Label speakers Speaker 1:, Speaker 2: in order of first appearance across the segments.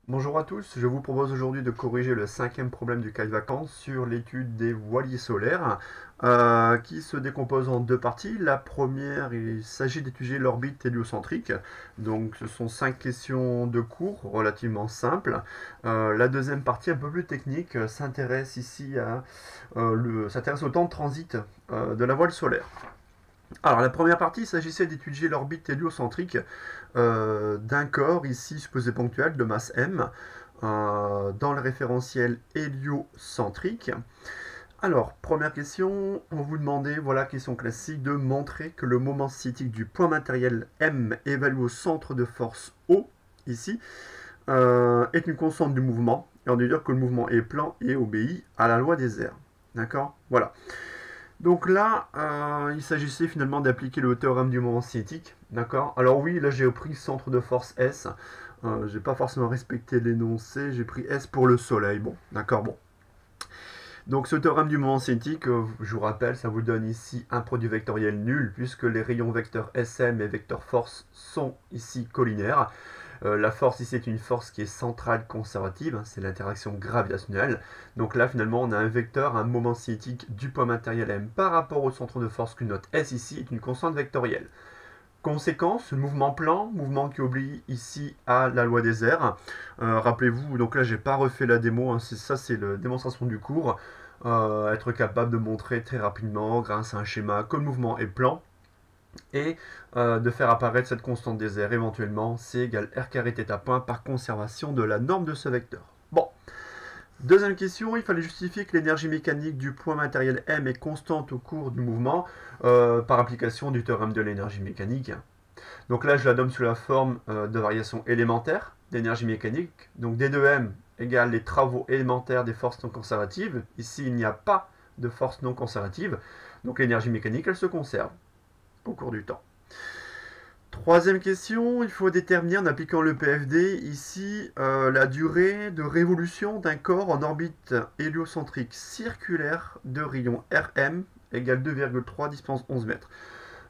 Speaker 1: Bonjour à tous, je vous propose aujourd'hui de corriger le cinquième problème du cas de vacances sur l'étude des voiliers solaires qui se décompose en deux parties. La première, il s'agit d'étudier l'orbite héliocentrique. Donc ce sont 5 questions de cours relativement simples. La deuxième partie, un peu plus technique, s'intéresse ici s'intéresse au temps de transit de la voile solaire. Alors, la première partie, il s'agissait d'étudier l'orbite héliocentrique d'un corps, ici supposé ponctuel, de masse m, dans le référentiel héliocentrique. Alors, première question, on vous demandait, voilà, question classique, de montrer que le moment cinétique du point matériel m évalué au centre de force O, ici, est une constante du mouvement. Et on dit dire que le mouvement est plan et obéit à la loi des airs. D'accord. Voilà. Donc là, il s'agissait finalement d'appliquer le théorème du moment cinétique. D'accord. Alors oui, là j'ai pris centre de force S. J'ai pas forcément respecté l'énoncé. J'ai pris S pour le soleil. Bon, d'accord, bon. Donc ce théorème du moment cinétique, je vous rappelle, ça vous donne ici un produit vectoriel nul, puisque les rayons vecteurs SM et vecteurs force sont ici collinaires. La force ici est une force qui est centrale conservative, hein, c'est l'interaction gravitationnelle. Donc là finalement on a un vecteur, un moment cinétique du point matériel M par rapport au centre de force qu'une note S ici est une constante vectorielle. Conséquence, mouvement plan, mouvement qui obéit ici à la loi des airs. Rappelez-vous, donc là j'ai pas refait la démo, hein, ça c'est la démonstration du cours. Être capable de montrer très rapidement grâce à un schéma que le mouvement est plan et de faire apparaître cette constante des airs éventuellement C égale R carré θ point par conservation de la norme de ce vecteur. Bon, deuxième question, il fallait justifier que l'énergie mécanique du point matériel M est constante au cours du mouvement par application du théorème de l'énergie mécanique. Donc là, je la donne sous la forme de variation élémentaire d'énergie mécanique. Donc D2M égale les travaux élémentaires des forces non conservatives. Ici, il n'y a pas de force non conservative. Donc l'énergie mécanique, elle se conserve au cours du temps. Troisième question, il faut déterminer en appliquant le PFD ici la durée de révolution d'un corps en orbite héliocentrique circulaire de rayon Rm égale 2,3 distance 11 mètres.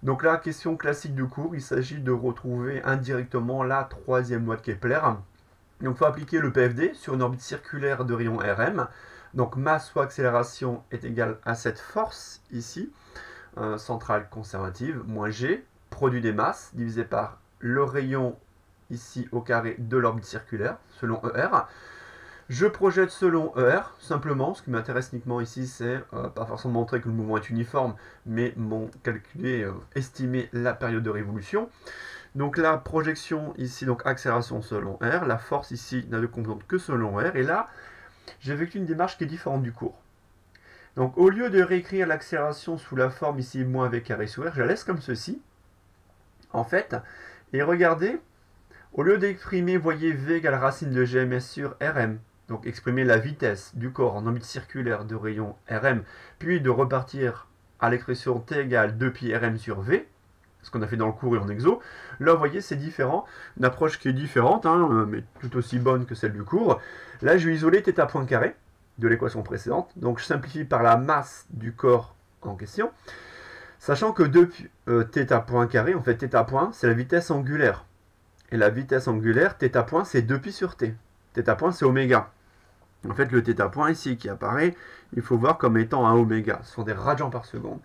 Speaker 1: Donc là, question classique du cours, il s'agit de retrouver indirectement la troisième loi de Kepler. Donc il faut appliquer le PFD sur une orbite circulaire de rayon Rm. Donc masse fois accélération est égale à cette force ici, centrale conservative, moins G, produit des masses, divisé par le rayon ici au carré de l'orbite circulaire, selon ER. Je projette selon ER, simplement. Ce qui m'intéresse uniquement ici, c'est pas forcément montrer que le mouvement est uniforme, mais calculer, estimer la période de révolution. Donc la projection ici, donc accélération selon R. La force ici n'a de composante que selon R. Et là, j'ai effectué une démarche qui est différente du cours. Donc au lieu de réécrire l'accélération sous la forme ici moins v carré sous R, je la laisse comme ceci, en fait. Et regardez, au lieu d'exprimer, voyez, v égale racine de gms sur Rm, donc exprimer la vitesse du corps en orbite circulaire de rayon Rm, puis de repartir à l'expression t égale 2pi Rm sur v, ce qu'on a fait dans le cours et en exo. Là, vous voyez, c'est différent, une approche qui est différente, hein, mais tout aussi bonne que celle du cours. Là, je vais isoler θ point carré de l'équation précédente, donc je simplifie par la masse du corps en question, sachant que depuis θ point carré, en fait, θ point, c'est la vitesse angulaire. Et la vitesse angulaire, θ point, c'est 2pi sur t. θ point, c'est oméga. En fait, le θ point ici qui apparaît, il faut voir comme étant un oméga. Ce sont des radians par seconde.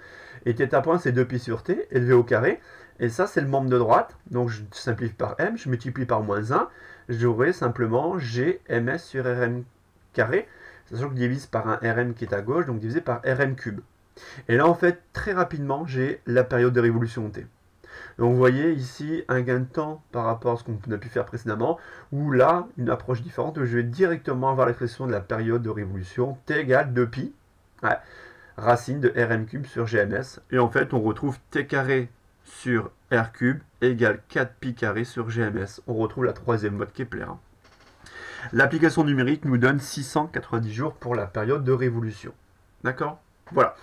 Speaker 1: Et θ point, c'est 2pi sur t, élevé au carré. Et ça, c'est le membre de droite. Donc, je simplifie par m, je multiplie par moins 1. J'aurai simplement g ms sur rm carré, sachant que je divise par un rm qui est à gauche, donc divisé par rm cube. Et là, en fait, très rapidement, j'ai la période de révolution t. Donc vous voyez ici un gain de temps par rapport à ce qu'on a pu faire précédemment, où là, une approche différente, où je vais directement avoir l'expression de la période de révolution, t égale 2pi, ouais, racine de rm cube sur gms, et en fait on retrouve t carré sur r cube égale 4pi carré sur gms. On retrouve la troisième loi de Kepler. L'application numérique nous donne 690 jours pour la période de révolution. D'accord? Voilà.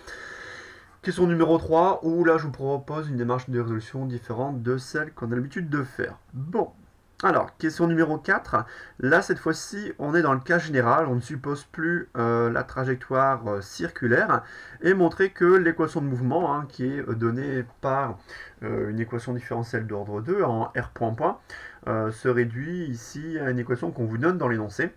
Speaker 1: Question numéro 3, où là je vous propose une démarche de résolution différente de celle qu'on a l'habitude de faire. Bon, alors, question numéro 4, là cette fois-ci on est dans le cas général, on ne suppose plus la trajectoire circulaire, et montrer que l'équation de mouvement, hein, qui est donnée par une équation différentielle d'ordre 2 en R point point, se réduit ici à une équation qu'on vous donne dans l'énoncé.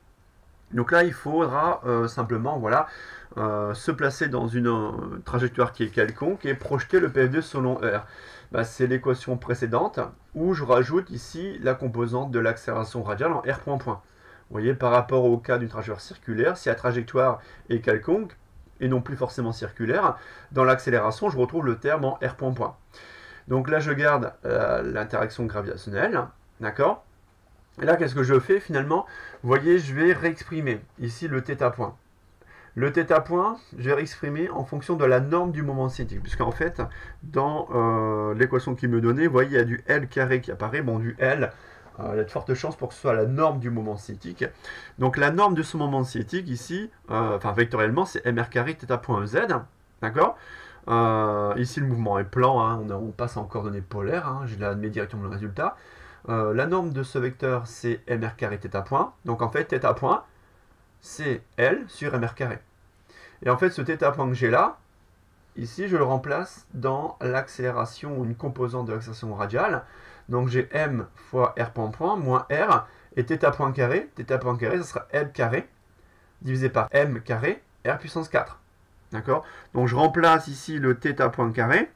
Speaker 1: Donc là, il faudra simplement voilà, se placer dans une trajectoire qui est quelconque et projeter le PF2 selon R. Bah, c'est l'équation précédente où je rajoute ici la composante de l'accélération radiale en R point point. Vous voyez, par rapport au cas d'une trajectoire circulaire, si la trajectoire est quelconque et non plus forcément circulaire, dans l'accélération, je retrouve le terme en R point point. Donc là, je garde l'interaction gravitationnelle, d'accord? Et là, qu'est-ce que je fais finalement? Vous voyez, je vais réexprimer ici le θ point. Le θ point, je vais réexprimer en fonction de la norme du moment cinétique, puisqu'en fait, dans l'équation qu'il me donnait, vous voyez, il y a du L carré qui apparaît. Bon, du L, il y a de fortes chances pour que ce soit la norme du moment cinétique. Donc la norme de ce moment cinétique ici, enfin vectoriellement, c'est mr carré θ point z, d'accord? Ici, le mouvement est plan, hein, on passe en coordonnées polaires, hein, je l'admets directement le résultat. La norme de ce vecteur, c'est mr carré θ point. Donc en fait, θ point, c'est L sur mr carré. Et en fait, ce θ point que j'ai là, ici, je le remplace dans l'accélération, une composante de l'accélération radiale. Donc j'ai m fois r point point moins r, et θ point carré, ça sera L carré, divisé par m carré, r puissance 4. D'accord? Donc je remplace ici le θ point carré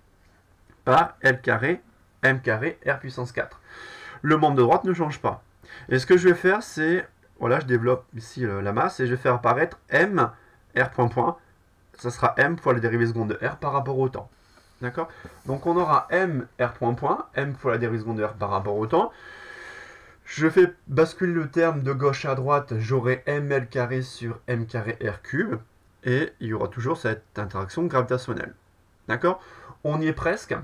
Speaker 1: par L carré, m carré, r puissance 4. Le membre de droite ne change pas. Et ce que je vais faire, c'est, voilà, je développe ici la masse, et je vais faire apparaître m, r point point, ça sera m fois la dérivée seconde de r par rapport au temps. D'accord? Donc on aura m, r point point, m fois la dérivée seconde de r par rapport au temps. Je fais basculer le terme de gauche à droite, j'aurai ml carré sur m carré r cube, et il y aura toujours cette interaction gravitationnelle. D'accord? On y est presque,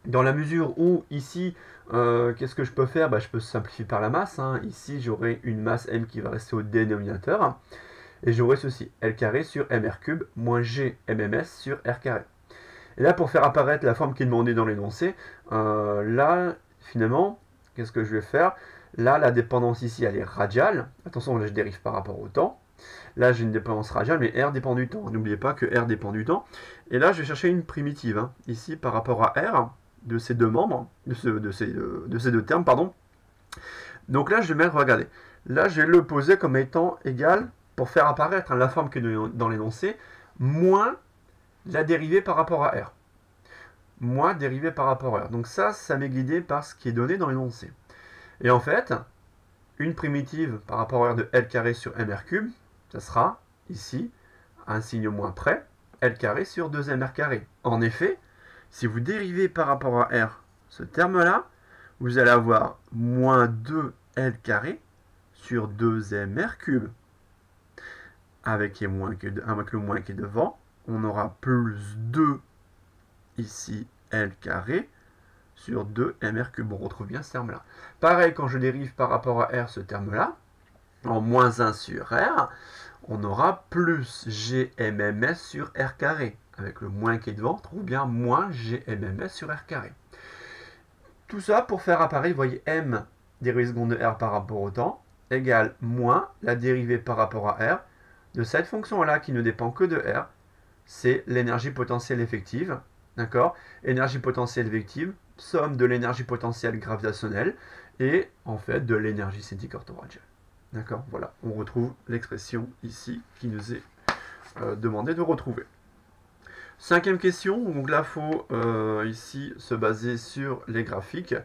Speaker 1: dans la mesure où ici, qu'est-ce que je peux faire? Je peux simplifier par la masse. Hein. Ici, j'aurai une masse m qui va rester au dénominateur. Et j'aurai ceci, L carré sur mr cube moins g mms sur r carré. Et là, pour faire apparaître la forme qui est demandée dans l'énoncé, là, finalement, qu'est-ce que je vais faire? Là, la dépendance ici, elle est radiale. Attention, là, je dérive par rapport au temps. Là, j'ai une dépendance radiale, mais R dépend du temps. N'oubliez pas que R dépend du temps. Et là, je vais chercher une primitive, hein, ici, par rapport à R, de ces deux membres, de ces deux termes, pardon. Donc là, je vais mettre, regardez, là, je vais le poser comme étant égal, pour faire apparaître la forme que dans l'énoncé, moins la dérivée par rapport à R. Moins dérivée par rapport à R. Donc ça m'est guidé par ce qui est donné dans l'énoncé. Et en fait, une primitive par rapport à R de L carré sur mr cube, ça sera, ici, un signe moins près, L carré sur 2mr carré. En effet, si vous dérivez par rapport à R ce terme-là, vous allez avoir moins 2L carré sur 2mr cube. Avec le moins qui est devant, on aura plus 2 ici L carré sur 2mr cube. On retrouve bien ce terme-là. Pareil, quand je dérive par rapport à R ce terme-là, en moins 1 sur R, on aura plus gmms sur r carré. Avec le moins qui est devant, on trouve bien moins gmms sur r carré. Tout ça pour faire apparaître, vous voyez, m dérivée seconde de r par rapport au temps, égale moins la dérivée par rapport à r de cette fonction-là qui ne dépend que de R, c'est l'énergie potentielle effective, d'accord? Énergie potentielle effective, somme de l'énergie potentielle gravitationnelle et en fait de l'énergie cinétique orthoradiale. D'accord? Voilà, on retrouve l'expression ici qui nous est demandé de retrouver. Cinquième question, donc là il faut ici se baser sur les graphiques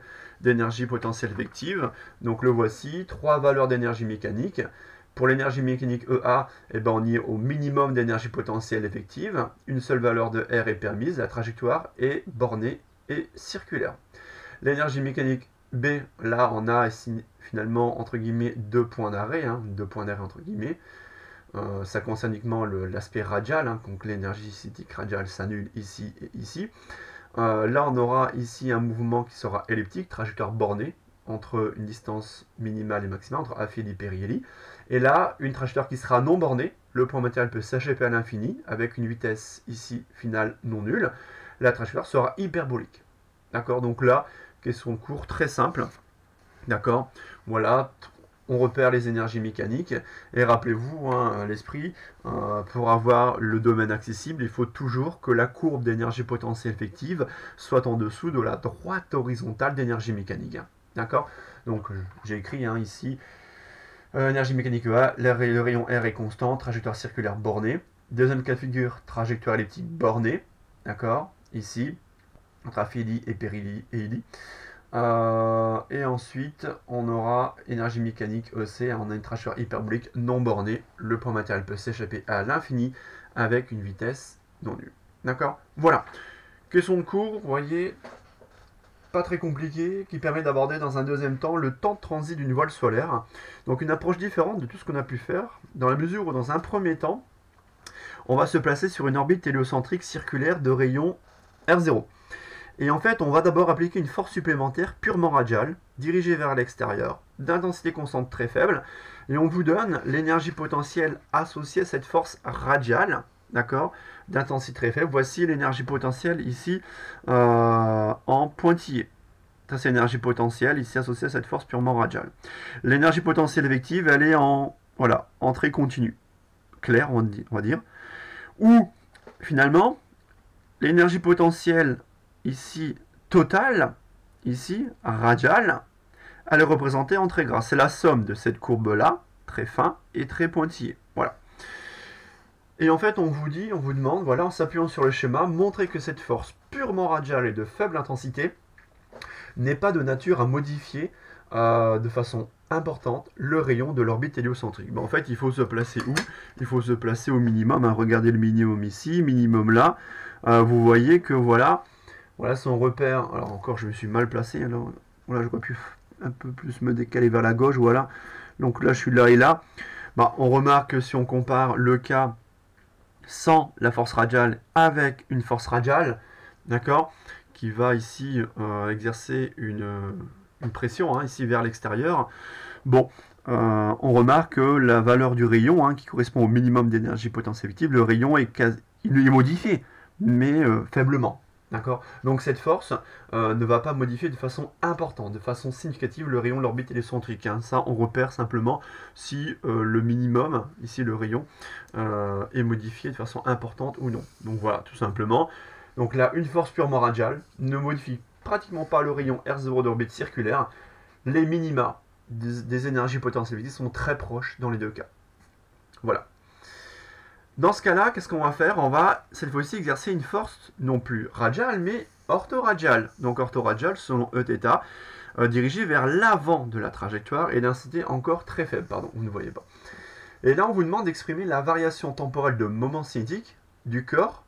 Speaker 1: d'énergie potentielle effective. Donc le voici, 3 valeurs d'énergie mécanique. Pour l'énergie mécanique EA, on y est au minimum d'énergie potentielle effective. Une seule valeur de R est permise, la trajectoire est bornée et circulaire. L'énergie mécanique B, là on a finalement entre guillemets 2 points d'arrêt, hein, 2 points d'arrêt entre guillemets. Ça concerne uniquement l'aspect radial, hein, donc l'énergie cinétique radiale s'annule ici et ici. Là on aura ici un mouvement qui sera elliptique, trajectoire bornée, entre une distance minimale et maximale, entre Aphélie et Périhélie. Et là, une trajectoire qui sera non bornée, le point matériel peut s'achèver à l'infini, avec une vitesse ici finale non nulle. La trajectoire sera hyperbolique. D'accord? Donc là, question de cours très simple. D'accord? Voilà, on repère les énergies mécaniques. Et rappelez-vous, hein, à l'esprit, pour avoir le domaine accessible, il faut toujours que la courbe d'énergie potentielle effective soit en dessous de la droite horizontale d'énergie mécanique. D'accord? Donc j'ai écrit ici, énergie mécanique EA, le rayon R est constant, trajectoire circulaire bornée. Deuxième cas de figure, trajectoire elliptique bornée, d'accord, ici, entre aphélie et périhélie et hélie. Et ensuite, on aura énergie mécanique EC, on a une trajectoire hyperbolique non bornée. Le point matériel peut s'échapper à l'infini avec une vitesse non nulle. D'accord? Voilà. Question de cours, vous voyez, pas très compliqué, qui permet d'aborder dans un deuxième temps le temps de transit d'une voile solaire. Donc une approche différente de tout ce qu'on a pu faire, dans la mesure où dans un premier temps, on va se placer sur une orbite héliocentrique circulaire de rayon R0. Et en fait, on va d'abord appliquer une force supplémentaire purement radiale, dirigée vers l'extérieur, d'intensité constante très faible, et on vous donne l'énergie potentielle associée à cette force radiale, d'accord, d'intensité très faible. Voici l'énergie potentielle ici en pointillé. Ça, c'est l'énergie potentielle ici associée à cette force purement radiale. L'énergie potentielle effective, elle est en entrée continue, claire, on va dire, ou finalement, l'énergie potentielle ici totale, ici radiale, elle est représentée en très gras. C'est la somme de cette courbe-là, très fin et très pointillée. Voilà. Et en fait, on vous demande, voilà, en s'appuyant sur le schéma, montrer que cette force purement radiale et de faible intensité n'est pas de nature à modifier de façon importante le rayon de l'orbite héliocentrique. En fait, il faut se placer où? Il faut se placer au minimum. Regardez le minimum ici, minimum là. Vous voyez que voilà son repère. Alors encore, je me suis mal placé. Alors voilà, j'aurais pu un peu plus me décaler vers la gauche. Voilà. Donc là, je suis là et là. On remarque que si on compare le cas sans la force radiale avec une force radiale, d'accord, qui va ici exercer une pression ici vers l'extérieur. On remarque que la valeur du rayon, qui correspond au minimum d'énergie potentielle effective, le rayon est modifié, mais faiblement. D'accord. Donc cette force ne va pas modifier de façon importante, de façon significative le rayon de l'orbite héliocentrique. Ça, on repère simplement si le minimum, ici le rayon, est modifié de façon importante ou non. Donc voilà, tout simplement. Donc là, une force purement radiale ne modifie pratiquement pas le rayon R0 d'orbite circulaire. Les minima des énergies potentielles sont très proches dans les deux cas. Voilà. Dans ce cas-là, qu'est-ce qu'on va faire? On va cette fois-ci exercer une force non plus radiale, mais orthoradiale. Donc orthoradiale, selon Eθ, dirigée vers l'avant de la trajectoire et d'intensité encore très faible. Pardon, vous ne voyez pas. Et là, on vous demande d'exprimer la variation temporelle de moment cinétique du corps,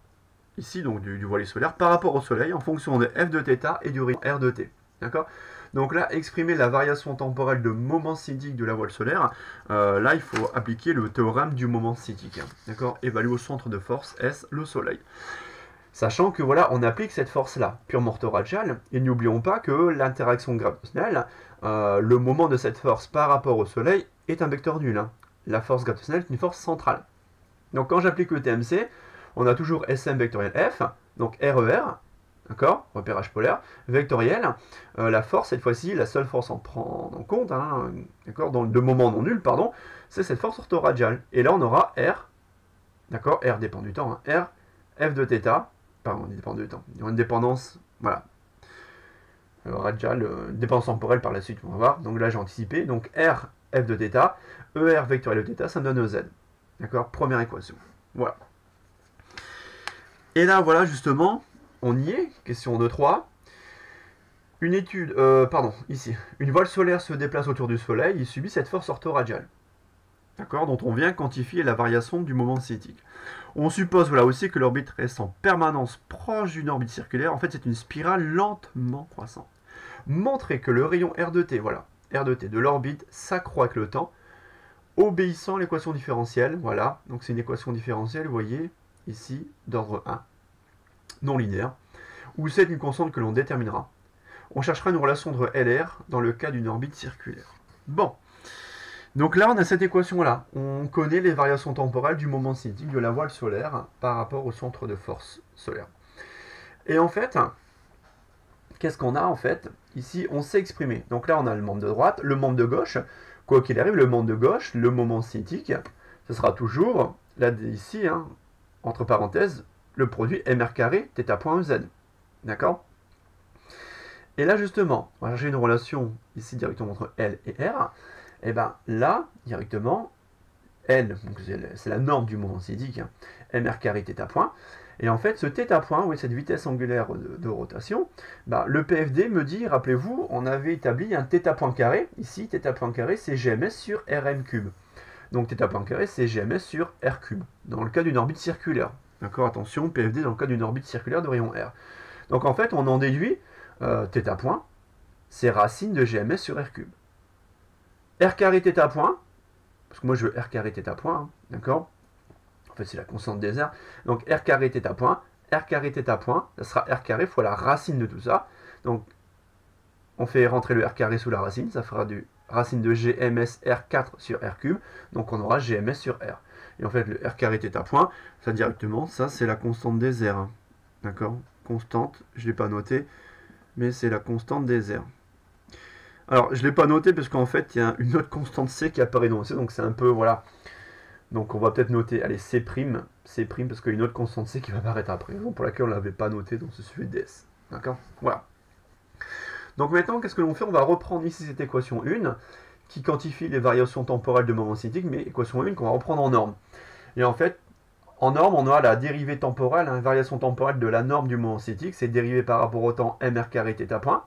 Speaker 1: ici donc du voilier solaire, par rapport au Soleil en fonction de f de θ et du rayon r de t. D'accord? Donc là, exprimer la variation temporelle de moment cinétique de la voile solaire, là il faut appliquer le théorème du moment cinétique. D'accord? Évaluer au centre de force S le Soleil. Sachant que voilà, on applique cette force-là, purement orthoradiale, et n'oublions pas que l'interaction gravitationnelle, le moment de cette force par rapport au Soleil est un vecteur nul. La force gravitationnelle est une force centrale. Donc quand j'applique le TMC, on a toujours SM vectoriel F, donc RER, d'accord, repérage polaire, vectoriel, la force, cette fois-ci, la seule force à prendre en compte, d'accord, dans le moment non nul, pardon, c'est cette force orthoradiale. Et là, on aura R, d'accord, R dépend du temps, R, F de θ, pardon, il dépend du temps, il y aura une dépendance, voilà, radiale, dépendance temporelle par la suite, on va voir, donc là j'ai anticipé, donc R, F de θ, ER vectoriel de θ, ça me donne EZ, d'accord, première équation, voilà. Et là, voilà, justement, on y est, question 2-3. Une étude, ici, une voile solaire se déplace autour du Soleil, il subit cette force orthoradiale, d'accord, dont on vient quantifier la variation du moment cinétique. On suppose, voilà aussi, que l'orbite reste en permanence proche d'une orbite circulaire. En fait, c'est une spirale lentement croissante. Montrer que le rayon r de t, voilà, r de t de l'orbite s'accroît avec le temps, obéissant à l'équation différentielle, voilà, donc c'est une équation différentielle, vous voyez, ici, d'ordre 1, non linéaire, où c'est une constante que l'on déterminera. On cherchera une relation entre LR dans le cas d'une orbite circulaire. Bon, donc là on a cette équation-là. On connaît les variations temporelles du moment cinétique de la voile solaire par rapport au centre de force solaire. Et en fait, qu'est-ce qu'on a en fait? Ici, on sait exprimer. Donc là on a le membre de droite, le membre de gauche. Quoi qu'il arrive, le membre de gauche, le moment cinétique, ce sera toujours, là ici, entre parenthèses, le produit mr carré θ.ez. D'accord? Et là, justement, on va chercher une relation ici directement entre L et R. Et bien là, directement, L, c'est la norme du moment cinétique, hein, mr carré θ point. Et en fait, ce θ point, oui, cette vitesse angulaire de rotation, bah, le PFD me dit, rappelez-vous, on avait établi un θ point carré. Ici, θ point carré, c'est GMS sur Rm cube. Donc θ point carré, c'est GMS sur R cube, dans le cas d'une orbite circulaire. D'accord, attention, PFD dans le cas d'une orbite circulaire de rayon R. Donc en fait, on en déduit θ point, c'est racine de GMS sur R cube. R carré θ point, parce que moi je veux R carré θ point, hein, d'accord? En fait, c'est la constante des R. Donc R carré θ point, ça sera R carré fois la racine de tout ça. Donc on fait rentrer le R carré sous la racine, ça fera du racine de GMS R4 sur R cube, donc on aura GMS sur R. Et en fait, le R carré θ point, ça directement, ça c'est la constante des R. D'accord? Constante, je ne l'ai pas noté, mais c'est la constante des R. Alors, je ne l'ai pas noté parce qu'en fait, il y a une autre constante C qui apparaît dans C, donc c'est un peu, voilà. Donc on va peut-être noter, allez, C', parce qu'il y a une autre constante C qui va apparaître après, pour laquelle on ne l'avait pas noté dans ce sujet DS. D'accord? Voilà. Donc maintenant, qu'est-ce que l'on fait? On va reprendre ici cette équation 1, qui quantifie les variations temporelles de moment cinétique, mais équation 1 qu'on va reprendre en norme. Et en fait, en norme, on a la dérivée temporelle, hein, variation temporelle de la norme du moment cinétique, c'est dérivé par rapport au temps mr carré θ point,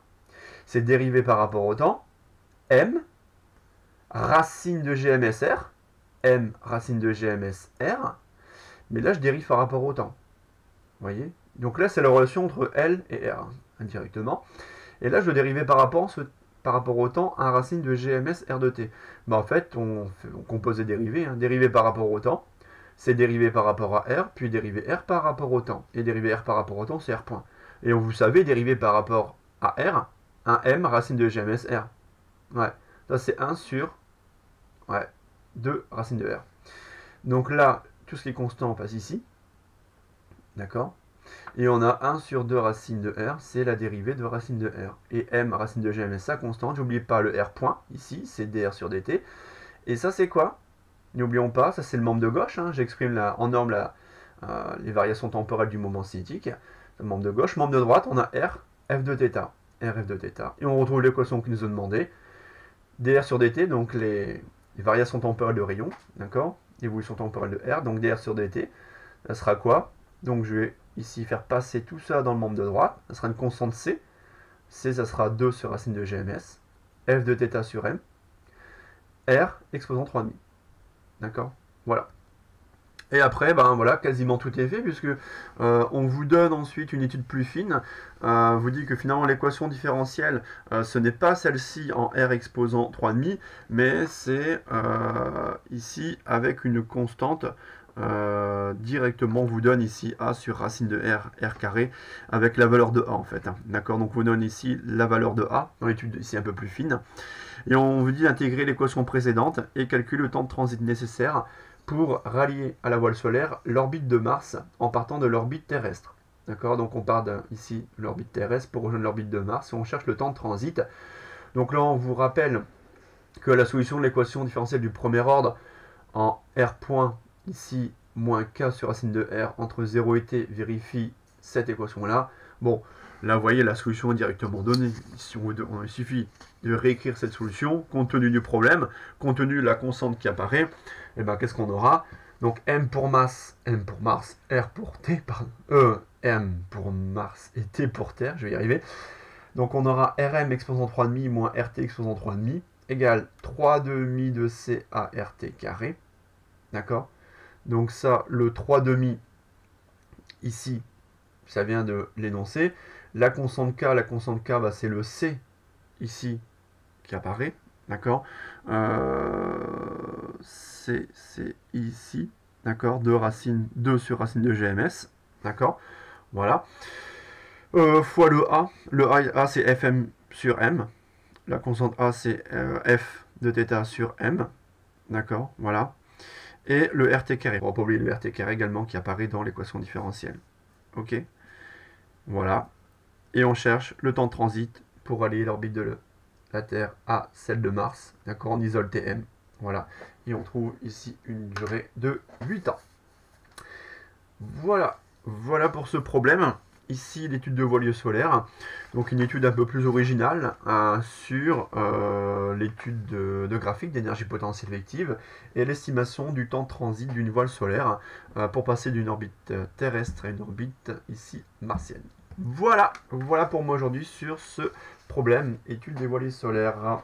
Speaker 1: c'est dérivé par rapport au temps m, racine de GMSR, m racine de GMSR, mais là je dérive par rapport au temps. Vous voyez? Donc là c'est la relation entre L et R, indirectement. Et là je dois dériver par rapport au temps à racine de GMS R de t. Bah, en fait, on compose des dérivés, hein. Dérivé par rapport au temps, c'est dérivé par rapport à R, puis dérivé R par rapport au temps. Et dérivé R par rapport au temps, c'est R point. Et vous savez, dérivé par rapport à R, un M racine de GMS R. Ouais, ça c'est 1 sur 2 racine de R. Donc là, tout ce qui est constant passe ici. D'accord? Et on a 1 sur 2 racine de R, c'est la dérivée de racine de R. Et M racine de GMS, ça constante, n'oubliez pas le R point, ici, c'est dr sur dt. Et ça c'est quoi? N'oublions pas, ça c'est le membre de gauche, hein. J'exprime en norme les variations temporelles du moment cinétique. Le membre de gauche, membre de droite, on a R, f de θ. R, f de θ. Et on retrouve l'équation qui nous a demandé. dr sur dt, donc les variations temporelles de rayon, d'accord? L'évolution temporelle de R, donc dr sur dt, ça sera quoi? Donc je vais ici faire passer tout ça dans le membre de droite, ça sera une constante C, C ça sera 2 sur racine de GMS, f de θ sur m, R exposant 3,5. D'accord? Voilà. Et après, ben voilà, quasiment tout est fait, puisque on vous donne ensuite une étude plus fine, vous dit que finalement l'équation différentielle, ce n'est pas celle-ci en R exposant 3,5, mais c'est ici avec une constante, directement vous donne ici A sur racine de R, R carré, avec la valeur de A en fait. Hein. D'accord, donc vous donne ici la valeur de A, dans l'étude ici un peu plus fine, et on vous dit d'intégrer l'équation précédente et calculer le temps de transit nécessaire pour rallier à la voile solaire l'orbite de Mars en partant de l'orbite terrestre. D'accord, donc on part ici de l'orbite terrestre pour rejoindre l'orbite de Mars et on cherche le temps de transit. Donc là on vous rappelle que la solution de l'équation différentielle du premier ordre en R point ici moins K sur racine de R entre 0 et T vérifie cette équation là. Bon, là vous voyez la solution est directement donnée. Ici, il suffit de réécrire cette solution compte tenu du problème, compte tenu de la constante qui apparaît. Et ben qu'est-ce qu'on aura? Donc M pour Mars, R pour T, pardon, M pour Mars et T pour Terre, je vais y arriver. Donc on aura Rm exposant 3,5 moins RT exposant 3,5 égale 3,5 de C à RT carré. D'accord? Donc ça, le 3,5 ici, ça vient de l'énoncé. La constante K, bah, c'est le C ici qui apparaît. D'accord, c'est ici, d'accord, 2 sur racine de GMS, d'accord, voilà, fois le A c'est Fm sur M, la constante A c'est F de θ sur M, d'accord, voilà, et le RT carré, on va pas oublier le RT carré également qui apparaît dans l'équation différentielle, ok, voilà, et on cherche le temps de transit pour relier l'orbite de la Terre à celle de Mars, d'accord, on isole Tm, voilà, et on trouve ici une durée de 8 ans. Voilà, voilà pour ce problème. ici l'étude de voiliers solaires, donc une étude un peu plus originale sur l'étude de graphique d'énergie potentielle effective et l'estimation du temps de transit d'une voile solaire pour passer d'une orbite terrestre à une orbite ici martienne. Voilà pour moi aujourd'hui sur ce problème, étude des voiliers solaires.